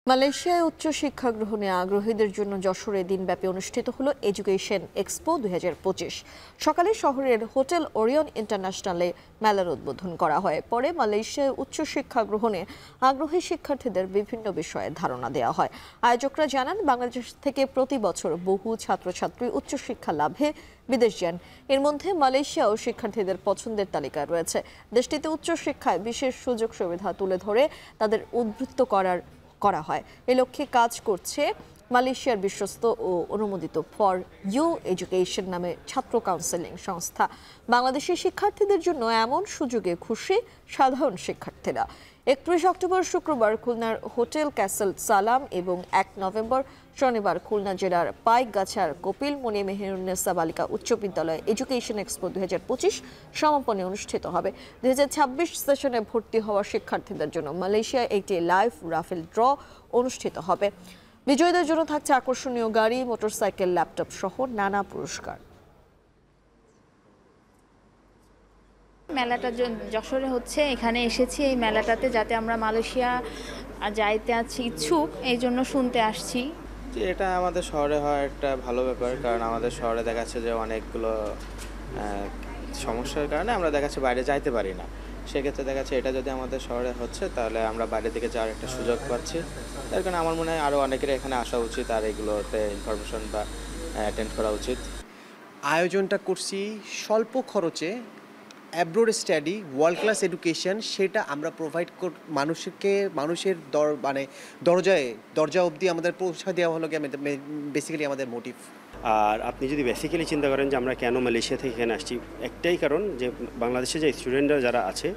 মালয়েশিয়ায় উচ্চ শিক্ষা গ্রহণে আগ্রহীদের জন্য যশোরে দিনব্যাপী অনুষ্ঠিত হলো এডুকেশন এক্সপো 2025। সকালে শহরের হোটেল ওরিয়ন ইন্টারন্যাশনালে মেলার উদ্বোধন করা হয়। পরে মালয়েশিয়ায় উচ্চ শিক্ষা গ্রহণে আগ্রহী শিক্ষার্থীদের বিভিন্ন বিষয়ে ধারণা দেওয়া হয়। আয়োজকরা জানান, বাংলাদেশ থেকে প্রতি বছর বহু ছাত্রছাত্রী উচ্চশিক্ষা লাভে বিদেশ যান। এর মধ্যে মালয়েশিয়াও শিক্ষার্থীদের পছন্দের তালিকায় রয়েছে। দেশটিতে উচ্চশিক্ষায় বিশেষ সুযোগ সুবিধা তুলে ধরে তাদের উদ্বুদ্ধ করা হয়। এ লক্ষ্যে কাজ করছে মালয়েশিয়ার বিশ্বস্ত ও অনুমোদিত ফর ইউ এডুকেশন নামে ছাত্র কাউন্সেলিং সংস্থা। বাংলাদেশি শিক্ষার্থীদের জন্য এমন সুযোগে খুশি সাধারণ শিক্ষার্থীরা। 31 অক্টোবর শুক্রবার খুলনার হোটেল ক্যাসেল সালাম এবং 1 নভেম্বর শনিবার খুলনা জেলার পাইকগাছার কপিল মনি মেহেরুন্নেসা বালিকা উচ্চ বিদ্যালয় এডুকেশন এক্সপো 2025 সমাপনী অনুষ্ঠিত হবে। 2026 সেশনে ভর্তি হওয়া শিক্ষার্থীদের জন্য মালয়েশিয়ায় একটি লাইভ রাফেল ড্র অনুষ্ঠিত হবে। বিজয়ীদের জন্য থাকছে আকর্ষণীয় গাড়ি, মোটরসাইকেল, ল্যাপটপ সহ নানা পুরস্কার। মেলাটা যশোরে হচ্ছে, এখানে এসেছি এই মেলাটাতে, যাতে আমরা মালয়েশিয়া যাইতে আছি ইচ্ছুক, এই জন্য শুনতে আসছি। এটা আমাদের শহরে হয় একটা ভালো ব্যাপার, কারণ আমাদের শহরে দেখা যাচ্ছে যে অনেকগুলো সমস্যার কারণে আমরা দেখা যাচ্ছে বাইরে যাইতে পারি না। সেক্ষেত্রে দেখা যাচ্ছে এটা যদি আমাদের শহরে হচ্ছে, তাহলে আমরা বাইরের দিকে যাওয়ার একটা সুযোগ পাচ্ছি। তার কারণে আমার মনে হয় আরও অনেকের এখানে আসা উচিত আর এগুলোতে ইনফরমেশন বা অ্যাটেন্ড করা উচিত। আয়োজনটা করছি স্বল্প খরচে, abroad study, world class education, সেটা আমরা প্রোভাইড মানুষের দরজা অবধি আমাদের পৌঁছা দেওয়া হলো বেসিক্যালি আমাদের মোটিভ। আর আপনি যদি বেসিক্যালি চিন্তা করেন যে আমরা কেন মালয়েশিয়া থেকে এখানে আসছি, একটাই কারণ যে বাংলাদেশে যে স্টুডেন্টরা যারা আছে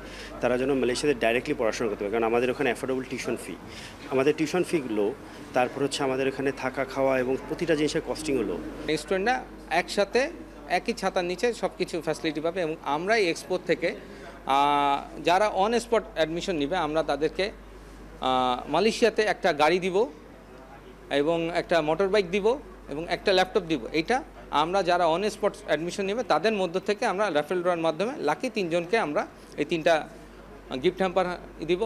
তারা যেন মালয়েশিয়াতে ডাইরেক্টলি পড়াশোনা করতে পারে, কারণ আমাদের ওখানে অ্যাফোর্ডেবল টিউশন ফি, আমাদের টিউশন ফি লো, তারপর হচ্ছে আমাদের এখানে থাকা খাওয়া এবং প্রতিটা জিনিসের কস্টিংও লো। স্টুডেন্টরা একসাথে একই ছাতার নিচে সব কিছু ফ্যাসিলিটি পাবে। এবং আমরা এই এক্সপো থেকে যারা অন স্পট অ্যাডমিশন নেবে, আমরা তাদেরকে মালয়েশিয়াতে একটা গাড়ি দিব এবং একটা মোটর বাইক দিব এবং একটা ল্যাপটপ দিব। এইটা আমরা যারা অন স্পট অ্যাডমিশন নেবে তাদের মধ্য থেকে আমরা র্যাফেল ড্রয়ের মাধ্যমে লাকি 3 জনকে আমরা এই 3টা গিফট হ্যাম্পার দিব।